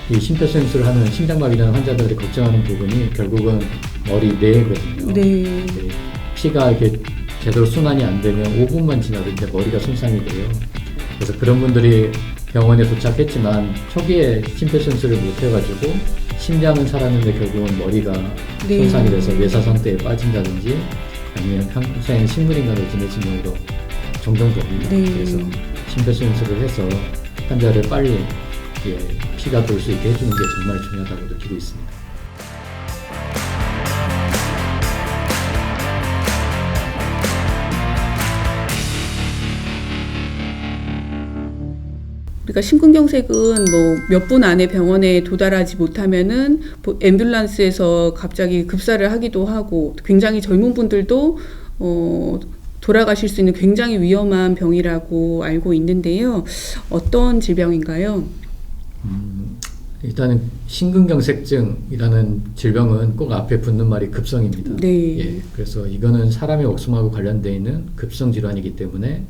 이 심폐소생술을 하는 심장마비라는 환자들이 걱정하는 부분이 결국은 머리 뇌거든요. 네. 피가 이렇게 제대로 순환이 안 되면 5분만 지나도 이제 머리가 손상이 돼요. 그래서 그런 분들이 병원에 도착했지만 초기에 심폐소생술을 못 해가지고 심장은 살았는데 결국은 머리가 네. 손상이 돼서 뇌사 상태에 빠진다든지 아니면 평생 식물인간으로 지내신 경우도 종종 봅니다. 네. 그래서 심폐소생술을 해서 환자를 빨리 피가 돌 수 있게 해주는 게 정말 중요하다고 느끼고 있습니다. 그러니까 심근경색은 뭐 몇 분 안에 병원에 도달하지 못하면은 앰뷸런스에서 갑자기 급사를 하기도 하고 굉장히 젊은 분들도 돌아가실 수 있는 굉장히 위험한 병이라고 알고 있는데요. 어떤 질병인가요? 일단은 심근경색증이라는 질병은 꼭 앞에 붙는 말이 급성입니다. 네. 예, 그래서 이거는 사람의 목숨하고 관련되어 있는 급성 질환이기 때문에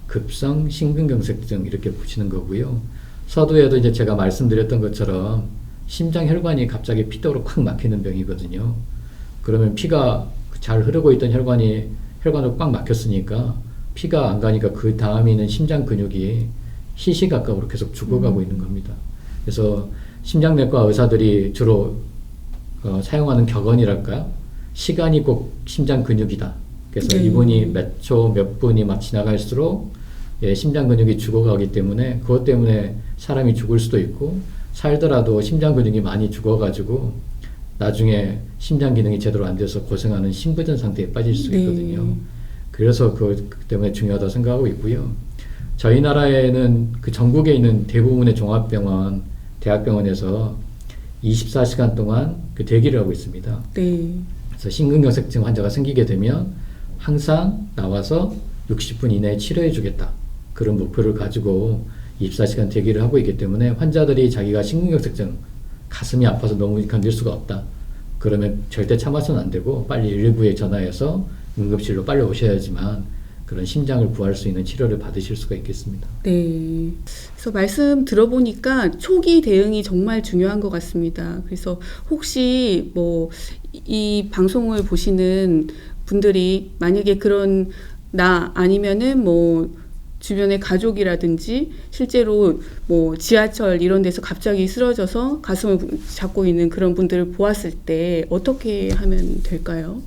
급성 심근경색증 이렇게 보시는 거고요. 서두에도 이제 제가 말씀드렸던 것처럼 심장 혈관이 갑자기 피도로 콱 막히는 병이거든요. 그러면 피가 잘 흐르고 있던 혈관으로 꽉 막혔으니까 피가 안 가니까 그 다음에 있는 심장 근육이 시시각각으로 계속 죽어가고 있는 겁니다. 그래서 심장내과 의사들이 주로 사용하는 격언이랄까요? 시간이 꼭 심장 근육이다. 그래서 이분이 몇 초, 몇 분이 막 지나갈수록 심장 근육이 죽어가기 때문에 그것 때문에 사람이 죽을 수도 있고 살더라도 심장 근육이 많이 죽어가지고 나중에 심장 기능이 제대로 안 돼서 고생하는 심부전 상태에 빠질 수 있거든요. 그래서 그 때문에 중요하다고 생각하고 있고요. 저희 나라에는 그 전국에 있는 대부분의 종합병원, 대학병원에서 24시간 동안 그 대기를 하고 있습니다. 네. 그래서 심근경색증 환자가 생기게 되면 항상 나와서 60분 이내에 치료해 주겠다. 그런 목표를 가지고 24시간 대기를 하고 있기 때문에 환자들이 자기가 심근경색증, 가슴이 아파서 너무 견딜 수가 없다. 그러면 절대 참아서는 안 되고 빨리 119에 전화해서 응급실로 빨리 오셔야지만 그런 심장을 구할 수 있는 치료를 받으실 수가 있겠습니다. 네. 그래서 말씀 들어보니까 초기 대응이 정말 중요한 것 같습니다. 그래서 혹시 뭐 이 방송을 보시는 분들이 만약에 그런 나 아니면은 뭐 주변의 가족이라든지 실제로 뭐 지하철 이런 데서 갑자기 쓰러져서 가슴을 잡고 있는 그런 분들을 보았을 때 어떻게 하면 될까요?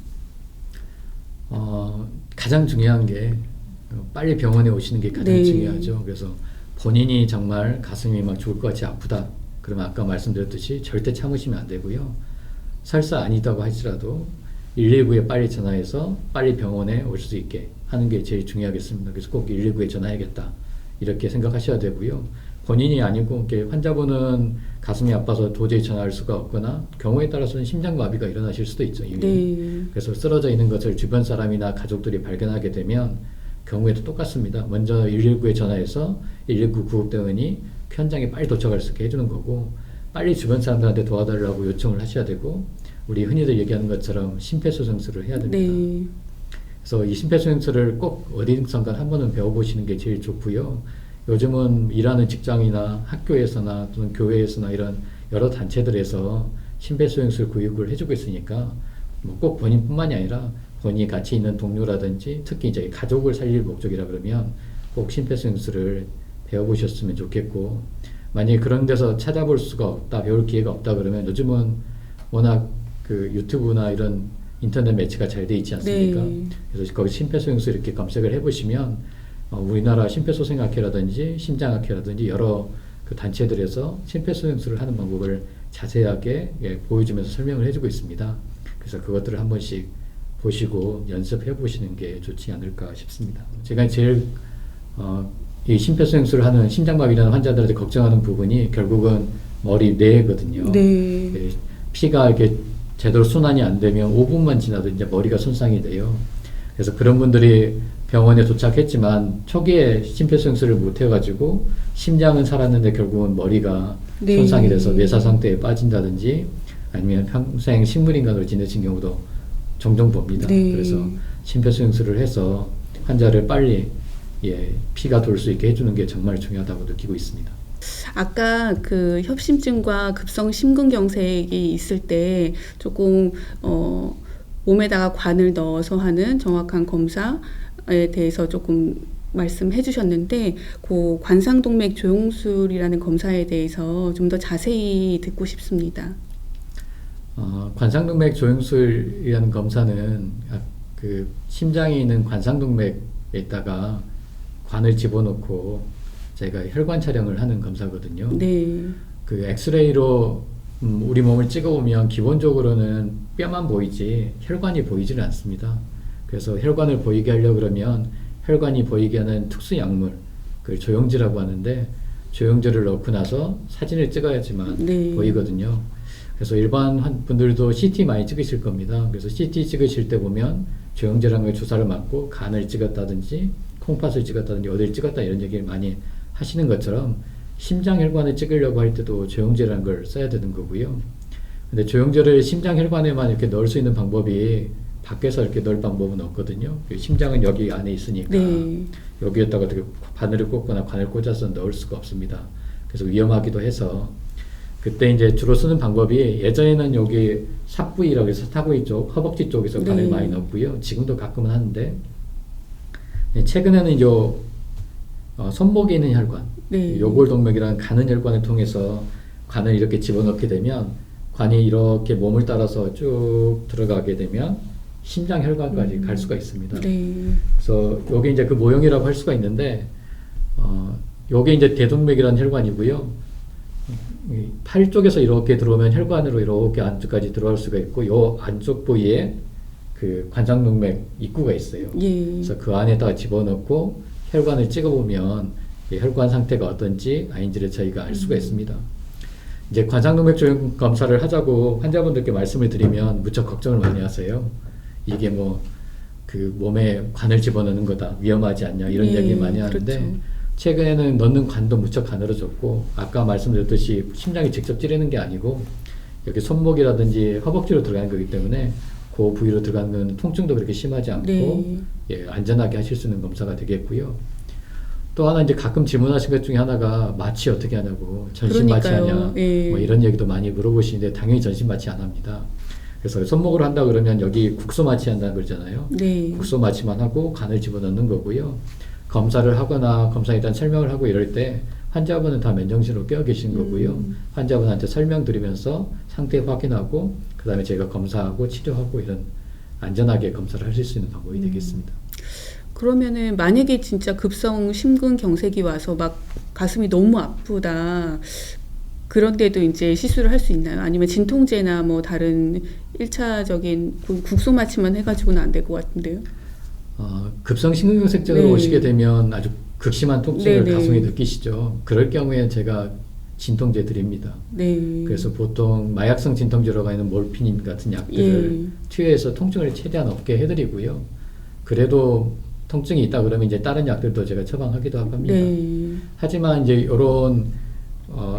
가장 중요한 게 빨리 병원에 오시는 게 가장 네. 중요하죠. 그래서 본인이 정말 가슴이 막 죽을 것 같이 아프다. 그러면 아까 말씀드렸듯이 절대 참으시면 안 되고요. 설사 아니다고 하시라도 119에 빨리 전화해서 빨리 병원에 올 수 있게 하는 게 제일 중요하겠습니다. 그래서 꼭 119에 전화해야겠다. 이렇게 생각하셔야 되고요. 본인이 아니고 환자분은 가슴이 아파서 도저히 전화할 수가 없거나 경우에 따라서는 심장마비가 일어나실 수도 있죠. 이미. 네. 그래서 쓰러져 있는 것을 주변 사람이나 가족들이 발견하게 되면 경우에도 똑같습니다. 먼저 119에 전화해서 119 구급대원이 현장에 빨리 도착할 수 있게 해주는 거고 빨리 주변 사람들한테 도와달라고 요청을 하셔야 되고 우리 흔히들 얘기하는 것처럼 심폐소생술을 해야 됩니다. 네. 그래서 이 심폐소생술을 꼭 어디선가 한 번은 배워보시는 게 제일 좋고요. 요즘은 일하는 직장이나 학교에서나 또는 교회에서나 이런 여러 단체들에서 심폐소생술 교육을 해주고 있으니까 뭐 꼭 본인뿐만이 아니라 본인이 같이 있는 동료라든지 특히 이제 가족을 살릴 목적이라 그러면 꼭 심폐소생술을 배워보셨으면 좋겠고 만약에 그런 데서 찾아볼 수가 없다, 배울 기회가 없다 그러면 요즘은 워낙 그 유튜브나 이런 인터넷 매체가 잘 돼 있지 않습니까? 네. 그래서 거기 심폐소생술 이렇게 검색을 해보시면 우리나라 심폐소생학회라든지 심장학회라든지 여러 그 단체들에서 심폐소생술을 하는 방법을 자세하게 보여주면서 설명을 해주고 있습니다. 그래서 그것들을 한 번씩 보시고 연습해 보시는 게 좋지 않을까 싶습니다. 제가 제일 이 심폐소생술을 하는 심장마비라는 환자들한테 걱정하는 부분이 결국은 머리 뇌거든요. 네. 피가 이렇게 제대로 순환이 안 되면 5분만 지나도 이제 머리가 손상이 돼요. 그래서 그런 분들이 병원에 도착했지만 초기에 심폐소생술을 못 해가지고 심장은 살았는데 결국은 머리가 네. 손상이 돼서 뇌사 상태에 빠진다든지 아니면 평생 식물인간으로 지내신 경우도 종종 봅니다. 네. 그래서 심폐소생술을 해서 환자를 빨리 피가 돌 수 있게 해주는 게 정말 중요하다고 느끼고 있습니다. 아까 그 협심증과 급성 심근경색이 있을 때 조금 몸에다가 관을 넣어서 하는 정확한 검사에 대해서 조금 말씀해 주셨는데 그 관상동맥 조영술이라는 검사에 대해서 좀 더 자세히 듣고 싶습니다. 관상동맥 조영술이라는 검사는 그 심장에 있는 관상동맥에다가 관을 집어넣고 저희가 혈관 촬영을 하는 검사거든요. 네. 그 엑스레이로 우리 몸을 찍어보면 기본적으로는 뼈만 보이지 혈관이 보이지는 않습니다. 그래서 혈관을 보이게 하려고 그러면 혈관이 보이게 하는 특수 약물, 그걸 조영지라고 하는데 조영지를 넣고 나서 사진을 찍어야지만 네. 보이거든요. 그래서 일반 분들도 CT 많이 찍으실 겁니다. 그래서 CT 찍으실 때 보면 조영지라는 걸 주사를 맞고 간을 찍었다든지 콩팥을 찍었다든지 어디를 찍었다 이런 얘기를 많이 하시는 것처럼 심장 혈관을 찍으려고 할 때도 조영제라는 걸 써야 되는 거고요. 근데 조영제를 심장 혈관에만 이렇게 넣을 수 있는 방법이 밖에서 이렇게 넣을 방법은 없거든요. 심장은 여기 안에 있으니까 네. 여기에다가 어떻게 바늘을 꽂거나 관을 꽂아서 넣을 수가 없습니다. 그래서 위험하기도 해서 그때 이제 주로 쓰는 방법이 예전에는 여기 삽부위라고 해서 사타구이 쪽, 허벅지 쪽에서 네. 관을 많이 넣고요. 지금도 가끔은 하는데 최근에는 요 손목에 있는 혈관, 네. 요골동맥이라는 가는 혈관을 통해서 관을 이렇게 집어넣게 되면 관이 이렇게 몸을 따라서 쭉 들어가게 되면 심장 혈관까지 갈 수가 있습니다. 네. 그래서 요게 이제 그 모형이라고 할 수가 있는데 요게 이제 대동맥이라는 혈관이고요. 팔 쪽에서 이렇게 들어오면 혈관으로 이렇게 안쪽까지 들어갈 수가 있고 요 안쪽 부위에 그 관상동맥 입구가 있어요. 예. 그래서 그 안에다가 집어넣고 혈관을 찍어보면 혈관 상태가 어떤지 아닌지를 저희가 알 수가 있습니다. 이제 관상동맥 조영 검사를 하자고 환자분들께 말씀을 드리면 무척 걱정을 많이 하세요. 이게 뭐 그 몸에 관을 집어넣는 거다, 위험하지 않냐 이런 예, 얘기 많이 하는데 그렇죠. 최근에는 넣는 관도 무척 가늘어졌고 아까 말씀드렸듯이 심장이 직접 찌르는 게 아니고 여기 손목이라든지 허벅지로 들어가는 거기 때문에 그 부위로 들어가는 건 통증도 그렇게 심하지 않고 네. 예, 안전하게 하실 수 있는 검사가 되겠고요. 또 하나 이제 가끔 질문하신 것 중에 하나가 마취 어떻게 하냐고, 전신 그러니까요. 마취하냐 예. 뭐 이런 얘기도 많이 물어보시는데 당연히 전신 마취 안 합니다. 그래서 손목으로 한다 그러면 여기 국소 마취한다는 거잖아요. 네. 국소 마취만 하고 간을 집어넣는 거고요. 검사를 하거나 검사에 대한 설명을 하고 이럴 때 환자분은 다 맨정신으로 깨어 계신 거고요. 환자분한테 설명드리면서 상태 확인하고 그 다음에 제가 검사하고 치료하고 이런 안전하게 검사를 하실 수 있는 방법이 되겠습니다. 그러면은 만약에 진짜 급성 심근경색이 와서 막 가슴이 너무 아프다. 그런데도 이제 시술을 할 수 있나요? 아니면 진통제나 뭐 다른 1차적인 국소 마취만 해가지고는 안 될 것 같은데요? 급성 심근경색증으로 네. 오시게 되면 아주 극심한 통증을 네네. 가슴에 느끼시죠. 그럴 경우에 제가 진통제 드립니다. 네. 그래서 보통 마약성 진통제로 가는 몰피닌 같은 약들을 투여해서 통증을 최대한 없게 해드리고요. 그래도 통증이 있다 그러면 이제 다른 약들도 제가 처방하기도 하고 합니다. 네. 하지만 이제 이런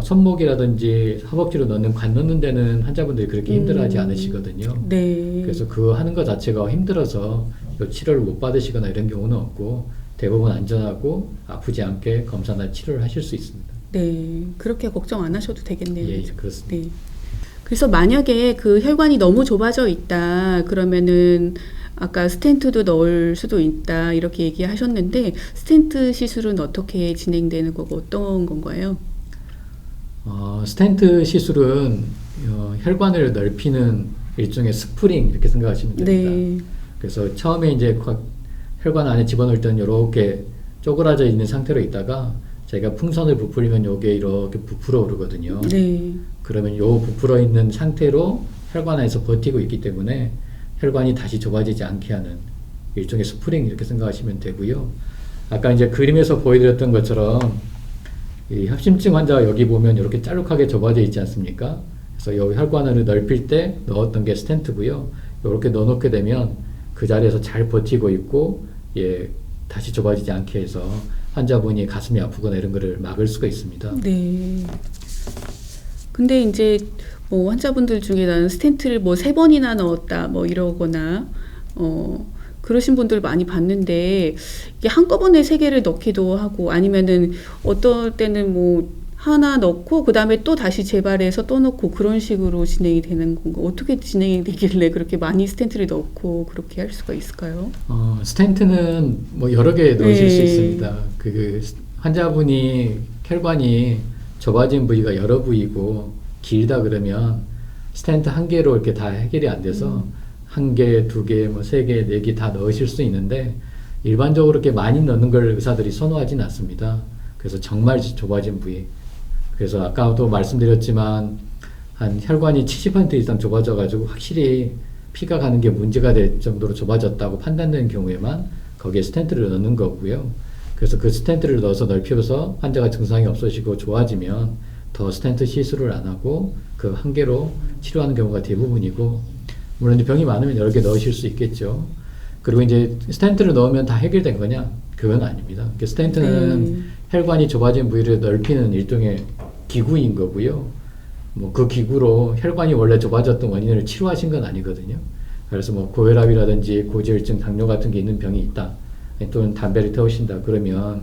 손목이라든지 허벅지로 넣는 관 넣는 데는 환자분들이 그렇게 힘들어하지 않으시거든요. 네. 그래서 그거 하는 것 자체가 힘들어서 요 치료를 못 받으시거나 이런 경우는 없고 대부분 안전하고 아프지 않게 검사나 치료를 하실 수 있습니다. 네. 그렇게 걱정 안 하셔도 되겠네요. 예, 그죠? 그렇습니다. 네. 그래서 만약에 그 혈관이 너무 좁아져 있다 그러면은 아까 스텐트도 넣을 수도 있다 이렇게 얘기하셨는데 스텐트 시술은 어떻게 진행되는 거고 어떤 건가요? 스텐트 시술은 혈관을 넓히는 일종의 스프링 이렇게 생각하시면 됩니다. 네. 그래서 처음에 이제 혈관 안에 집어넣을 때는 이렇게 쪼그라져 있는 상태로 있다가 제가 풍선을 부풀리면 요게 이렇게 부풀어 오르거든요. 네. 그러면 요 부풀어 있는 상태로 혈관 안에서 버티고 있기 때문에 혈관이 다시 좁아지지 않게 하는 일종의 스프링 이렇게 생각하시면 되고요. 아까 이제 그림에서 보여드렸던 것처럼 이 협심증 환자가 여기 보면 이렇게 짤룩하게 좁아져 있지 않습니까? 그래서 여기 혈관을 넓힐 때 넣었던 게 스텐트고요. 이렇게 넣어놓게 되면 그 자리에서 잘 버티고 있고 예, 다시 좁아지지 않게 해서 환자분이 가슴이 아프거나 이런 거를 막을 수가 있습니다. 네. 근데 이제 뭐 환자분들 중에 나는 스텐트를 뭐 3번이나 넣었다 뭐 이러거나 그러신 분들 많이 봤는데 이게 한꺼번에 3개를 넣기도 하고 아니면은 어떨 때는 뭐 하나 넣고 그다음에 또 다시 재발해서 또 넣고 그런 식으로 진행이 되는 건가? 어떻게 진행이 되길래 그렇게 많이 스텐트를 넣고 그렇게 할 수가 있을까요? 스텐트는 뭐 여러 개 넣으실 수 네. 있습니다. 환자분이 혈관이 좁아진 부위가 여러 부위고 길다 그러면 스텐트 한 개로 이렇게 다 해결이 안 돼서 한 개, 두 개, 뭐 세 개, 네 개 다 넣으실 수 있는데 일반적으로 이렇게 많이 넣는 걸 의사들이 선호하진 않습니다. 그래서 정말 좁아진 부위. 그래서 아까도 말씀드렸지만 한 혈관이 70% 이상 좁아져 가지고 확실히 피가 가는 게 문제가 될 정도로 좁아졌다고 판단되는 경우에만 거기에 스텐트를 넣는 거고요. 그래서 그 스텐트를 넣어서 넓혀서 환자가 증상이 없어지고 좋아지면 더 스텐트 시술을 안 하고 그 한 개로 치료하는 경우가 대부분이고, 물론 이제 병이 많으면 여러 개 넣으실 수 있겠죠. 그리고 이제 스텐트를 넣으면 다 해결된 거냐? 그건 아닙니다. 스텐트는 혈관이 좁아진 부위를 넓히는 일종의 기구인 거고요. 뭐 그 기구로 혈관이 원래 좁아졌던 원인을 치료하신 건 아니거든요. 그래서 뭐 고혈압이라든지 고지혈증, 당뇨 같은 게 있는 병이 있다, 또는 담배를 태우신다 그러면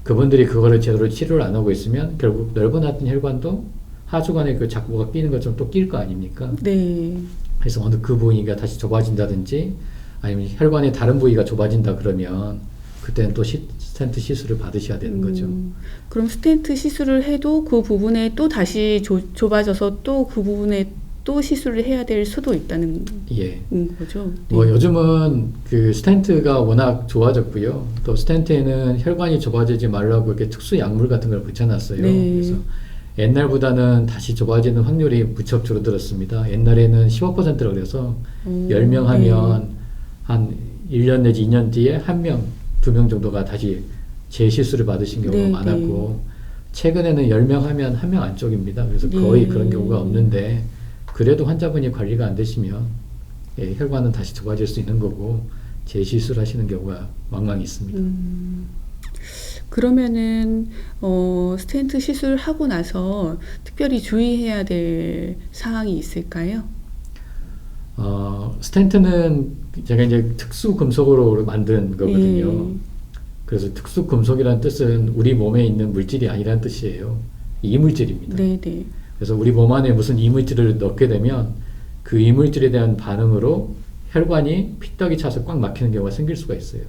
그분들이 그거를 제대로 치료를 안 하고 있으면 결국 넓어놨던 혈관도 하수관에 그 작부가 끼는 것처럼 또 낄 거 아닙니까? 네. 그래서 어느 그 부위가 다시 좁아진다든지 아니면 혈관의 다른 부위가 좁아진다 그러면 그때는 또 스텐트 시술을 받으셔야 되는 거죠. 그럼 스텐트 시술을 해도 그 부분에 또 다시 좁아져서 또 그 부분에 또 시술을 해야 될 수도 있다는 예. 거죠. 뭐 요즘은 그 스텐트가 워낙 좋아졌고요. 또 스텐트에는 혈관이 좁아지지 말라고 이렇게 특수 약물 같은 걸 붙여놨어요. 네. 그래서 옛날보다는 다시 좁아지는 확률이 무척 줄어들었습니다. 옛날에는 15%라 그래서 10명 하면 한 1년 내지 2년 뒤에 1명, 2명 정도가 다시 재시술을 받으신 경우가 네, 많았고, 최근에는 10명 하면 1명 안쪽입니다. 그래서 거의 그런 경우가 없는데, 그래도 환자분이 관리가 안 되시면 혈관은 다시 좁아질 수 있는 거고 재시술 하시는 경우가 왕왕 있습니다. 그러면은 스텐트 시술을 하고 나서 특별히 주의해야 될 사항이 있을까요? 스텐트는 제가 이제 특수 금속으로 만든 거거든요. 그래서 특수 금속이라는 뜻은 우리 몸에 있는 물질이 아니라는 뜻이에요. 이물질입니다. 네네. 그래서 우리 몸 안에 무슨 이물질을 넣게 되면 그 이물질에 대한 반응으로 혈관이 피떡이 차서 꽉 막히는 경우가 생길 수가 있어요.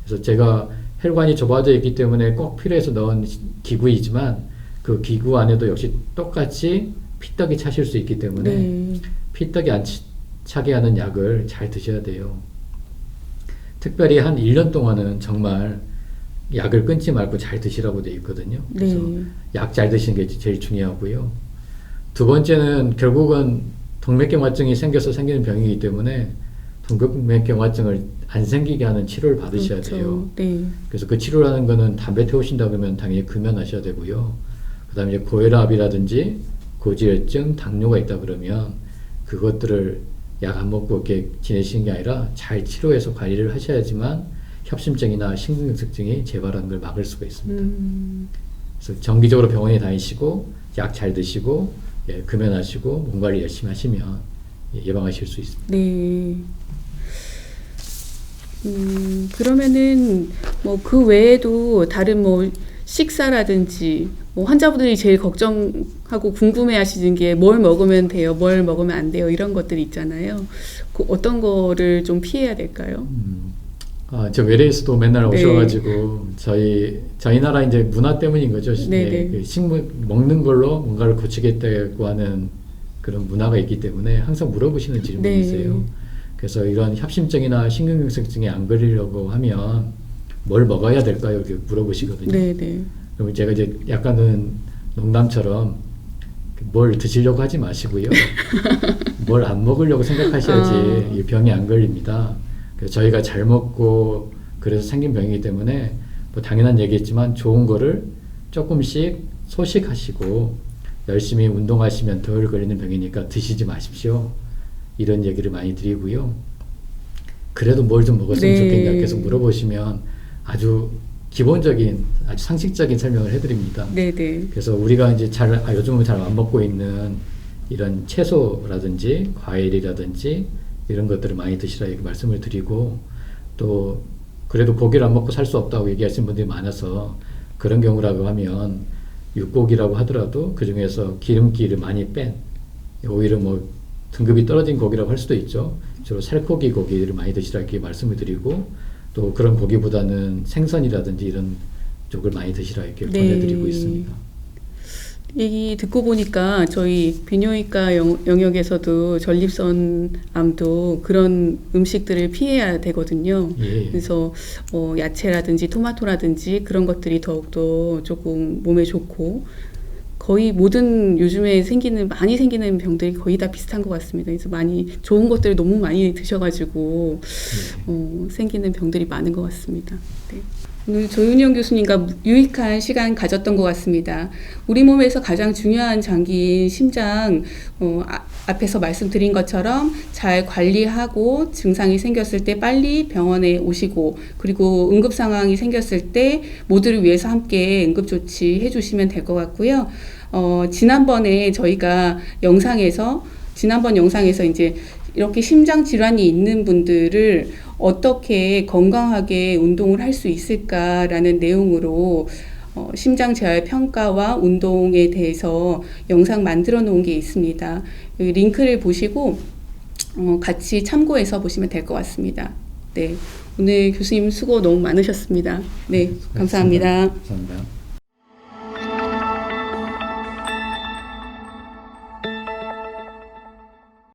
그래서 제가 혈관이 좁아져 있기 때문에 꼭 필요해서 넣은 기구이지만 그 기구 안에도 역시 똑같이 피떡이 차실 수 있기 때문에 피떡이 안 차게 하는 약을 잘 드셔야 돼요. 특별히 한 1년 동안은 정말 약을 끊지 말고 잘 드시라고 되어 있거든요. 그래서 약 잘 드시는 게 제일 중요하고요. 두 번째는 결국은 동맥경화증이 생겨서 생기는 병이기 때문에 동맥경화증을 안 생기게 하는 치료를 받으셔야 돼요. 그래서 그 치료를 하는 거는 담배 태우신다 그러면 당연히 금연하셔야 되고요. 그 다음에 고혈압이라든지 고지혈증, 당뇨가 있다 그러면 그것들을 약 안 먹고 이렇게 지내시는 게 아니라 잘 치료해서 관리를 하셔야지만 협심증이나 심근경색증이 재발하는 걸 막을 수가 있습니다. 그래서 정기적으로 병원에 다니시고 약 잘 드시고 금연하시고 몸 관리 열심히 하시면 예방하실 수 있습니다. 네. 그러면은 뭐 그 외에도 다른 뭐 식사라든지 뭐 환자분들이 제일 걱정하고 궁금해하시는 게 뭘 먹으면 돼요, 뭘 먹으면 안 돼요, 이런 것들이 있잖아요. 그 어떤 거를 좀 피해야 될까요? 저 외래에서도 맨날 오셔가지고 저희 나라 이제 문화 때문인 거죠. 그 식물 먹는 걸로 뭔가를 고치겠다고 하는 그런 문화가 있기 때문에 항상 물어보시는 질문이세요. 그래서 이런 협심증이나 심근경색증에 안 걸리려고 하면 뭘 먹어야 될까요? 이렇게 물어보시거든요. 그럼 제가 이제 약간은 농담처럼 뭘 드시려고 하지 마시고요. 뭘 안 먹으려고 생각하셔야지 이 병이 안 걸립니다. 그래서 저희가 잘 먹고 그래서 생긴 병이기 때문에 뭐 당연한 얘기겠지만 좋은 거를 조금씩 소식하시고 열심히 운동하시면 덜 걸리는 병이니까 드시지 마십시오. 이런 얘기를 많이 드리고요. 그래도 뭘 좀 먹었으면 좋겠냐 계속 물어보시면 아주 기본적인 아주 상식적인 설명을 해드립니다. 그래서 우리가 이제 요즘은 잘 안 먹고 있는 이런 채소라든지 과일이라든지 이런 것들을 많이 드시라 이렇게 말씀을 드리고, 또 그래도 고기를 안 먹고 살 수 없다고 얘기하시는 분들이 많아서 그런 경우라고 하면 육고기라고 하더라도 그 중에서 기름기를 많이 뺀 오히려 뭐 등급이 떨어진 고기라고 할 수도 있죠. 주로 살코기 고기를 많이 드시라 이렇게 말씀을 드리고 또 그런 고기보다는 생선이라든지 이런 쪽을 많이 드시라 이렇게 네. 권해드리고 있습니다. 얘기 듣고 보니까 저희 비뇨기과 영역에서도 전립선암도 그런 음식들을 피해야 되거든요. 예. 그래서 야채라든지 토마토라든지 그런 것들이 더욱더 조금 몸에 좋고 거의 모든 요즘에 많이 생기는 병들이 거의 다 비슷한 것 같습니다. 그래서 많이 좋은 것들을 너무 많이 드셔가지고 생기는 병들이 많은 것 같습니다. 네. 오늘 조윤영 교수님과 유익한 시간 가졌던 것 같습니다. 우리 몸에서 가장 중요한 장기인 심장, 앞에서 말씀드린 것처럼 잘 관리하고 증상이 생겼을 때 빨리 병원에 오시고 그리고 응급 상황이 생겼을 때 모두를 위해서 함께 응급조치 해주시면 될 것 같고요. 지난번에 저희가 지난번 영상에서 이제 이렇게 심장 질환이 있는 분들을 어떻게 건강하게 운동을 할 수 있을까라는 내용으로 심장 재활 평가와 운동에 대해서 영상 만들어 놓은 게 있습니다. 여기 링크를 보시고 같이 참고해서 보시면 될 것 같습니다. 네, 오늘 교수님 수고 너무 많으셨습니다. 네, 감사합니다. 감사합니다.